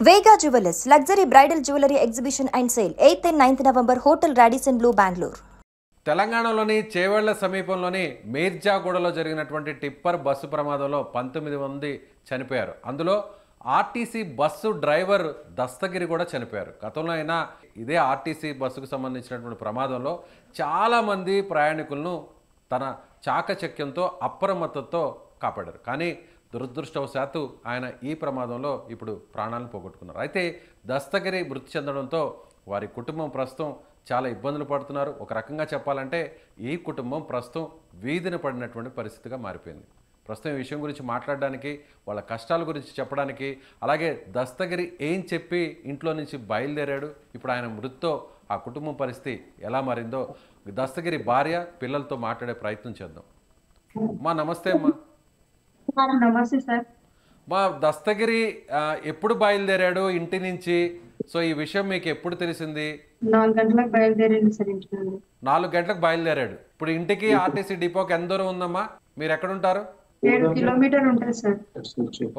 Vega Jewelers, luxury bridal jewelry exhibition and sale, 8th and 9th November, Hotel Radisson Blu, Bangalore. తెలంగాణలోని చేవెళ్ల సమీపంలోని మేర్జాగూడలో జరిగినటువంటి tipper bus ప్రమాదంలో 19 మంది చనిపోయారు. అందులో ఆర్టీసీ బస్సు డ్రైవర్ దస్తగిరి కూడా చనిపోయారు. గతంలో అయినా ఇదే ఆర్టీసీ బస్సుకు సంబంధించినటువంటి ప్రమాదంలో చాలామంది ప్రయాణికులను తన చాకచక్యంతో అప్రమత్తతో కాపాడారు. కానీ దురదృష్టవశాత్తు ఆయన ఈ ప్రమాదంలో ఇప్పుడు ప్రాణాలను పోగొట్టుకున్నారు. అయితే దస్తగిరి మృతి చెందడంతో వారి కుటుంబం ప్రస్తుతం చాలా ఇబ్బందులు పడుతున్నారు. ఒక రకంగా చెప్పాలంటే ఈ కుటుంబం ప్రస్తుతం వీధిన పడినటువంటి పరిస్థితిగా మారిపోయింది. ప్రస్తుతం ఈ విషయం గురించి మాట్లాడడానికి, వాళ్ళ కష్టాల గురించి చెప్పడానికి, అలాగే దస్తగిరి ఏం చెప్పి ఇంట్లో నుంచి బయలుదేరాడు, ఇప్పుడు ఆయన మృతితో ఆ కుటుంబం పరిస్థితి ఎలా మారిందో దస్తగిరి భార్య పిల్లలతో మాట్లాడే ప్రయత్నం చేద్దాం. మా నమస్తే అమ్మా. నమస్తే సార్. మా దస్తగిరి ఎప్పుడు బయలుదేరాడు ఇంటి నుంచి? సో ఈ విషయం మీకు ఎప్పుడు తెలిసింది? 4 గంటలకు బయలుదేరింది సార్ ఇంటి నుండి. 4 గంటలకు బయలుదేరాడు. ఇప్పుడు ఇంటికి ఆర్టీసీ డిపోకి ఎంత దూరం ఉందమ్మా? మీరు ఎక్కడ ఉంటారు? 7 కిలోమీటర్లు ఉంటుంది సార్.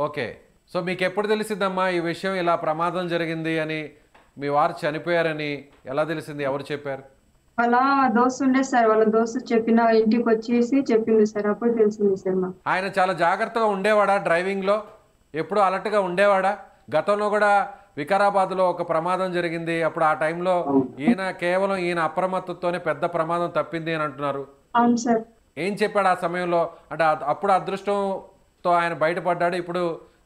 ఓకే. సో మీకు ఎప్పుడు తెలిసిందమ్మా ఈ విషయం, ఇలా ప్రమాదం జరిగింది అని, మీ వారు చనిపోయారని ఎలా తెలిసింది? ఎవరు చెప్పారు? వాళ్ళ దోస్తు ఉండే సార్, వాళ్ళ దోస్తు చెప్పిన ఇంటికి వచ్చేసి చెప్పింది సార్, అప్పుడు తెలిసింది సార్ మాకు. ఆయన చాలా జాగ్రత్తగా ఉండేవాడా డ్రైవింగ్లో? ఎప్పుడు అలర్ట్గా ఉండేవాడా? గతంలో కూడా వికారాబాద్లో ఒక ప్రమాదం జరిగింది. అప్పుడు ఆ టైంలో ఈయన అప్రమత్తతోనే పెద్ద ప్రమాదం తప్పింది అని అంటున్నారు. అవును సార్. ఏం చెప్పాడు ఆ సమయంలో? అంటే అప్పుడు అదృష్టంతో ఆయన బయటపడ్డాడు, ఇప్పుడు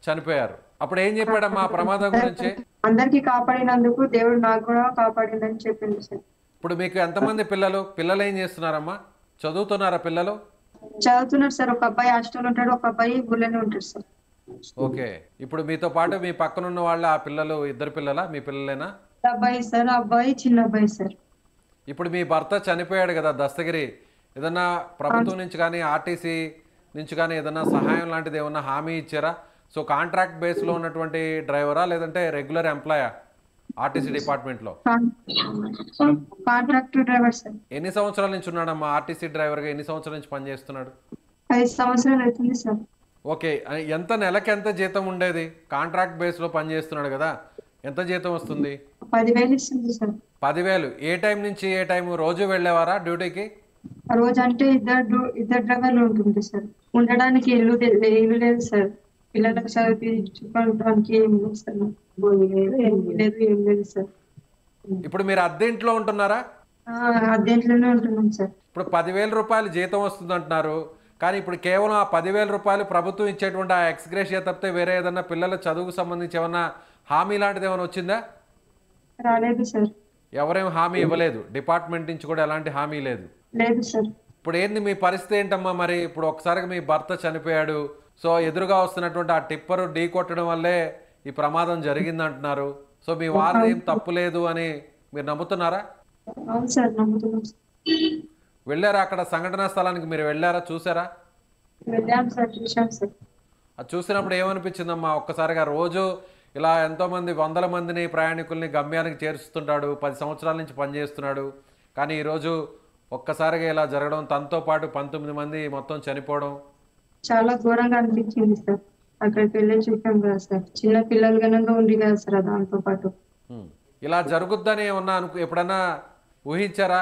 చనిపోయారు. అప్పుడు ఏం చెప్పాడమ్మా ఆ ప్రమాదం గురించి? అందరికి కాపాడినందుకు దేవుడు నాకు కూడా కాపాడిందని చెప్పింది సార్. ఇప్పుడు మీకు ఎంతమంది పిల్లలు? పిల్లలు ఏం చేస్తున్నారమ్మా? చదువుతున్నారా పిల్లలు? చదువుతున్నారు సార్. ఒక అబ్బాయి హాస్టల్ ఉంటాడు, ఒక అబ్బాయి గుళ్ళనే ఉంటాడు సార్. ఓకే. ఇప్పుడు మీతో పాటు మీ పక్కన ఉన్న వాళ్ళ ఆ పిల్లలు ఇద్దరు పిల్లలా? మీ పిల్లలేనా? అబ్బాయి సార్, అబ్బాయి చిన్న అబ్బాయి సార్. ఇప్పుడు మీ భర్త చనిపోయాడు కదా దస్తగిరి, ఏదన్నా ప్రభుత్వం నుంచి కానీ ఆర్టీసీ నుంచి కానీ ఏదన్నా సహాయం లాంటిది ఏమన్నా హామీ ఇచ్చారా? సో కాంట్రాక్ట్ బేస్లో ఉన్నటువంటి డ్రైవరా లేదంటే రెగ్యులర్ ఎంప్లాయా ఆర్టీసీ డిపార్ట్మెంట్లో? Contract driver sir. ఎన్ని సంవత్సరాల నుంచి ఉన్నాడమ్మా ఆర్టీసీ డ్రైవర్గా? ఎన్ని సంవత్సరాల నుంచి పనిచేస్తున్నాడు? 5 సంవత్సరాలు అవుతుంది సార్. ఓకే. నెలకి ఎంత జీతం ఉండేది? కాంట్రాక్ట్ బేస్లో పనిచేస్తున్నాడు కదా, ఎంత జీతం వస్తుంది? 10,000 ఇస్తుంది సార్. 10,000. ఏ టైం నుంచి ఏ టైం? రోజు వెళ్ళేవారా డ్యూటీకి? రోజు అంటే ఇద్దరు డ్రైవర్లు ఉంటుంది సార్. ఉండడానికి ఇల్లు లేదు సార్. పిల్లలకు చదివించుకోవడానికి ఏం లేదు సార్. ఏం లేదు సార్. ఇప్పుడు మీరు అద్దె ఇంట్లో ఉంటున్నారా? అద్దె ఇంట్లోనే ఉంటున్నాం సార్. ఇప్పుడు 10,000 రూపాయలు జీతం వస్తుంది అంటున్నారు, కానీ ఇప్పుడు కేవలం ఆ 10,000 రూపాయలు ప్రభుత్వం ఇచ్చేటువంటి ఆ ఎక్స్గ్రేషియా తప్పితే వేరే ఏదన్నా పిల్లల చదువుకు సంబంధించి ఏమన్నా హామీ లాంటిది ఏమైనా వచ్చిందా? రాలేదు సార్. ఎవరేం హామీ ఇవ్వలేదు, డిపార్ట్మెంట్ నుంచి కూడా ఎలాంటి హామీ లేదు. లేదు సార్. ఇప్పుడు ఏంది మీ పరిస్థితి ఏంటమ్మా మరి? ఇప్పుడు ఒకసారిగా మీ భర్త చనిపోయాడు, సో ఎదురుగా వస్తున్నటువంటి ఆ టిప్పర్ ఢీ కొట్టడం వల్లే ఈ ప్రమాదం జరిగింది అంటున్నారు. సో మీ వారు ఏం తప్పు లేదు అని మీరు నమ్ముతున్నారా? అవును సార్, నమ్ముతున్నాం. వెళ్ళారా అక్కడ సంఘటనా స్థలానికి? మీరు వెళ్ళారా, చూసారా? వెళ్ళాం సార్, చూసాం సార్. అది చూసినప్పుడు ఏమనిపించిందమ్మా? ఒక్కసారిగా రోజు ఇలా ఎంతోమంది వందల మందిని ప్రయాణికుల్ని గమ్యానికి చేరుస్తుంటాడు, 10 సంవత్సరాల నుంచి పనిచేస్తున్నాడు, కానీ ఈరోజు ఒక్కసారిగా ఇలా జరగడం, తనతో పాటు 19 మంది మొత్తం చనిపోవడం చాలా ఘోరంగా అనిపించింది సార్. అక్కడికి వెళ్ళి చూసాం కదా సార్, చిన్న పిల్లలు కనుక ఉంది కదా సార్ దాంతో పాటు. ఇలా జరుగుద్దని ఏమన్నా ఎప్పుడన్నా ఊహించారా?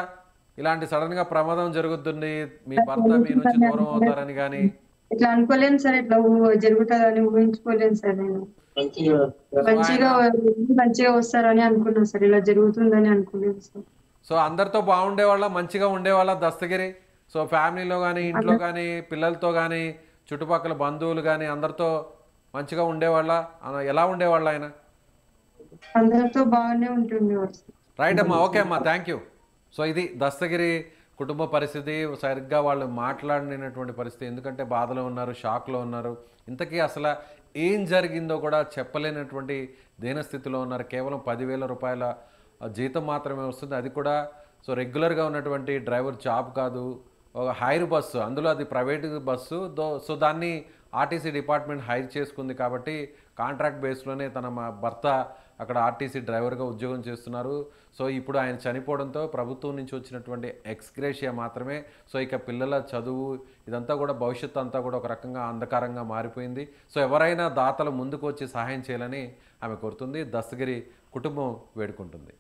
ఇలాంటి సడన్ గా ప్రమాదం జరుగుతుంది, మీ భర్త మీ నుంచి దూరం అవుతారని? కానీ ఇట్లా అనుకోలేను సార్, ఇట్లా జరుగుతుందని ఊహించుకోలేను సార్. నేను మంచిగా వస్తారని అనుకున్నాను సార్, ఇలా జరుగుతుందని అనుకోలేదు సార్. సో అందరితో బాగుండేవాళ్ళ, మంచిగా ఉండేవాళ్ళ దస్తగిరి? సో ఫ్యామిలీలో కానీ, ఇంట్లో కానీ, పిల్లలతో కానీ, చుట్టుపక్కల బంధువులు కానీ అందరితో మంచిగా ఉండేవాళ్ళ? ఎలా ఉండేవాళ్ళ ఆయన? అందరితో బాగానే ఉంటుండేవారు. రైట్ అమ్మా, ఓకే అమ్మా, థ్యాంక్ యూ. సో ఇది దస్తగిరి కుటుంబ పరిస్థితి. సరిగ్గా వాళ్ళు మాట్లాడినటువంటి పరిస్థితి, ఎందుకంటే బాధలో ఉన్నారు, షాక్లో ఉన్నారు. ఇంతకీ అసలు ఏం జరిగిందో కూడా చెప్పలేనటువంటి దీనస్థితిలో ఉన్నారు. కేవలం 10,000 రూపాయల జీతం మాత్రమే వస్తుంది, అది కూడా సో రెగ్యులర్గా ఉన్నటువంటి డ్రైవర్ జాబ్ కాదు, ఒక హైర్ బస్సు, అందులో అది ప్రైవేట్ బస్సు. సో దాన్ని ఆర్టీసీ డిపార్ట్మెంట్ హైర్ చేసుకుంది కాబట్టి కాంట్రాక్ట్ బేస్లోనే తన భర్త అక్కడ ఆర్టీసీ డ్రైవర్గా ఉద్యోగం చేస్తున్నారు. సో ఇప్పుడు ఆయన చనిపోవడంతో ప్రభుత్వం నుంచి వచ్చినటువంటి ఎక్స్గ్రేషియా మాత్రమే. సో ఇక పిల్లల చదువు ఇదంతా కూడా భవిష్యత్తు అంతా కూడా ఒక రకంగా అంధకారంగా మారిపోయింది. సో ఎవరైనా దాతలు ముందుకు వచ్చి సహాయం చేయాలని ఆమె కోరుతుంది. దస్తగిరి కుటుంబం వేడుకుంటుంది.